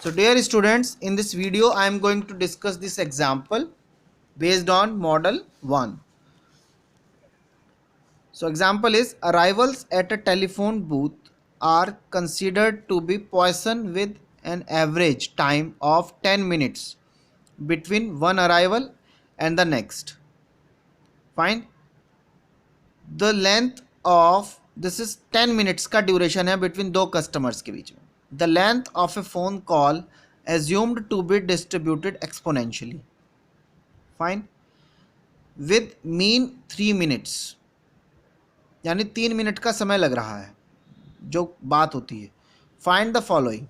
So dear students, in this video I am going to discuss this example based on model 1. So example is arrivals at a telephone booth are considered to be Poisson with an average time of 10 minutes between one arrival and the next. Find the length of this is 10 minutes का duration है between दो customers के बीच में. The length of a phone call assumed to be distributed exponentially. Fine. With mean 3 minutes, यानी 3 minute का समय लग रहा है जो बात होती है. Find the following.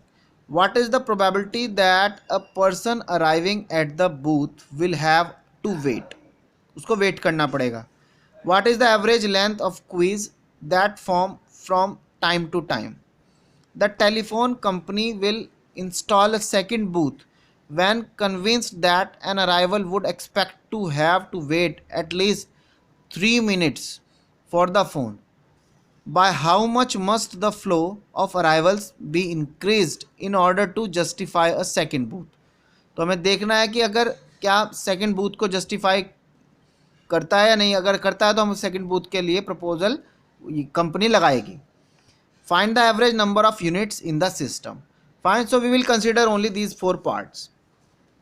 What is the probability that a person arriving at the booth will have to wait? उसको वेट करना पड़ेगा. What is the average length of quiz that form from time to time? The telephone company will install a second booth when convinced that an arrival would expect to have to wait at least 3 minutes for the phone. By how much must the flow of arrivals be increased in order to justify a second booth? तो हमें देखना है कि अगर क्या second booth को justify करता है या नहीं. अगर करता है तो हम सेकंड बूथ के लिए प्रपोजल कंपनी लगाएगी. Find the average number of units in the system. Fine. So we will consider only these 4 parts.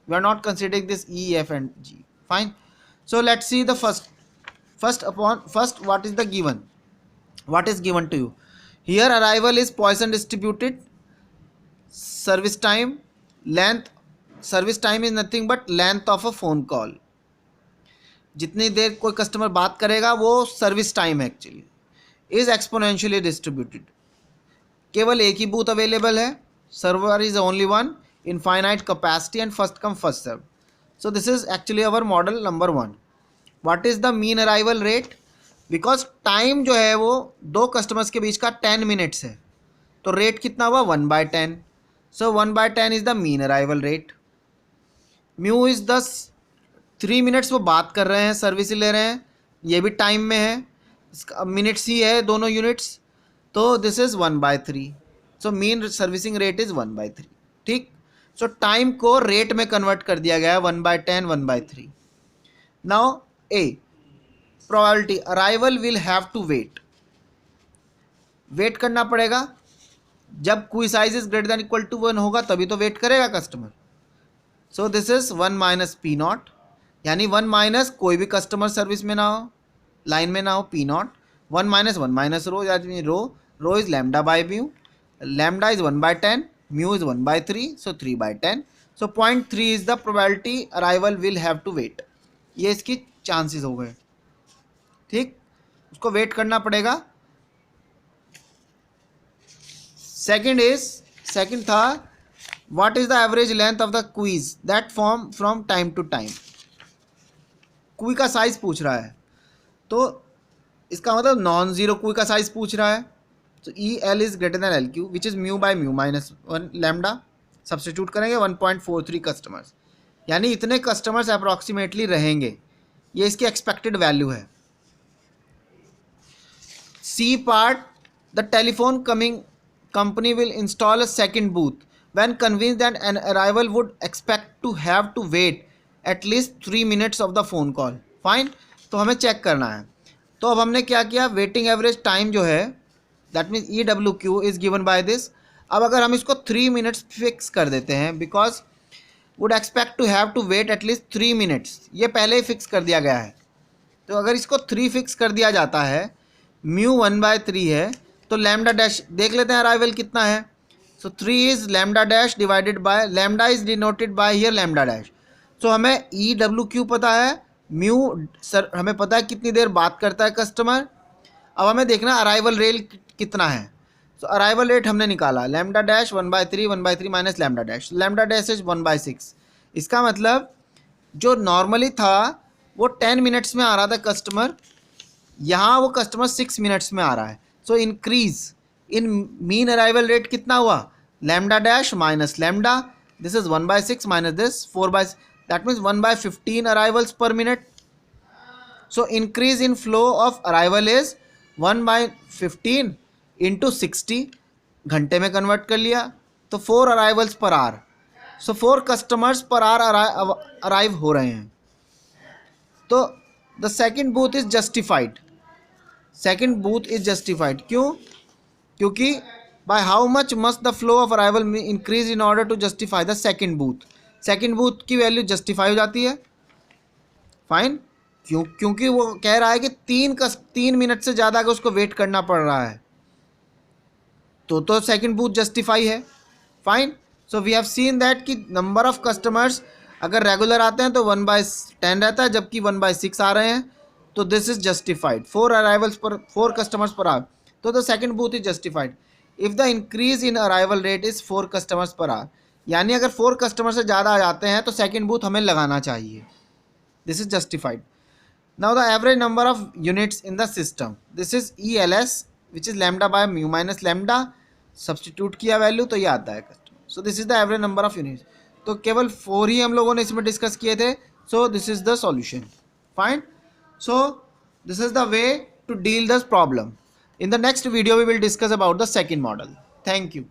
We are not considering this E, F and G. Fine. So let's see the first. First, what is the given? What is given to you? Here arrival is Poisson distributed. Service time, length. Service time is nothing but length of a phone call. जितनी देर कोई customer बात करेगा वो service time है. Actually is exponentially distributed. केवल एक ही booth available है. Server is only one, infinite capacity and first come first serve. So this is actually our model number 1. What is the mean arrival rate? Because time जो है वो दो customers के बीच का 10 मिनट्स है, तो रेट कितना हुआ 1/10. सो 1/10 is the mean arrival rate. Mu is 3 minutes वो बात कर रहे हैं, सर्विस ले रहे हैं, ये भी टाइम में है, इसका मिनट्स ही है दोनों यूनिट्स, तो this is 1/3. So mean servicing rate is 1/3. ठीक. सो टाइम को रेट में कन्वर्ट कर दिया गया है 1/10 1/3. Now a probability arrival will have to wait. Wait करना पड़ेगा. जब queue size is greater than equal to 1 होगा तभी तो वेट करेगा customer. So this is 1 minus P not, यानी 1 माइनस कोई भी कस्टमर सर्विस में ना हो, लाइन में ना हो, P naught. 1 minus 1 minus rho, यानी rho is lambda by mu. Lambda is 1/10, mu is 1/3, so 3/10. So 0.3 is the probability arrival will have to wait. ये इसकी चांसेस हो गए. ठीक. उसको वेट करना पड़ेगा. सेकंड था what is the average length of the queue that form from time to time. Queue का साइज पूछ रहा है, तो इसका मतलब नॉन जीरो क्वी का साइज पूछ रहा है. तो E L is greater then L Q which is mu by mu minus 1 lambda. Substitute करेंगे 1.43 कस्टमर्स, यानी इतने कस्टमर्स अप्रॉक्सीमेटली रहेंगे. ये इसकी एक्सपेक्टेड वैल्यू है. C part the telephone company will install a second booth when convinced that an arrival would expect to have to wait at least 3 minutes of the phone call. Fine. तो हमें check करना है. तो अब हमने क्या किया, वेटिंग एवरेज टाइम जो है that means E W Q is given by this. अब अगर हम इसको 3 मिनट्स फिक्स कर देते हैं, because would expect to have to wait at least 3 minutes, ये पहले ही फिक्स कर दिया गया है. तो अगर इसको 3 फिक्स कर दिया जाता है, म्यू 1/3 है, तो लैम्डा डैश देख लेते हैं अराइवल कितना है. So 3 is lambda dash divided by lambda is denoted by here lambda dash. So हमें ई डब्ल्यू क्यू पता है, म्यू सर हमें पता है कितनी देर बात करता है कस्टमर. अब हमें देखना अराइवल रेट कितना है. सो अराइवल रेट हमने निकाला lambda dash 1/3 minus lambda dash. Lambda dash is 1/6. इसका मतलब जो नॉर्मली था वो 10 मिनट्स में आ रहा था कस्टमर, यहाँ वो कस्टमर 6 मिनट्स में आ रहा है. So increase in mean arrival rate कितना हुआ, lambda dash minus lambda. This is 1/6 minus this 4 that means 1/15 arrivals पर minute. So increase in flow of arrival is 1/15 into 60, घंटे में कन्वर्ट कर लिया तो 4 arrivals per hour. So 4 customers per hour arrive हो रहे हैं। तो the second booth is justified, second booth is justified क्यों? क्योंकि by how much must the flow of arrival increase in order to justify the second booth, second booth की value justify हो जाती है। फाइन, क्योंकि वो कह रहा है कि 3 मिनट से ज़्यादा अगर उसको वेट करना पड़ रहा है तो सेकंड बूथ जस्टिफाई है। Fine, so we have seen that कि नंबर ऑफ कस्टमर्स अगर रेगुलर आते हैं तो 1/10 रहता है, जबकि 1/6 आ रहे हैं, तो दिस इज जस्टिफाइड। 4 अराइवल्स पर 4 कस्टमर्स पर आवर, तो the second booth is justified if the increase in arrival rate is 4 customers per our, यानी अगर 4 कस्टमर से ज़्यादा आ जाते हैं तो सेकंड बूथ हमें लगाना चाहिए। This is justified. Now the average number of units in the system, this is ELS which is lambda by mu minus lambda, substitute किया वैल्यू तो ये आता है customer. So this is the average number of units. तो केवल 4 ही हम लोगों ने इसमें डिस्कस किए थे। So this is the solution. Fine, so this is the way to deal this problem. In the next video we will discuss about the second model. Thank you.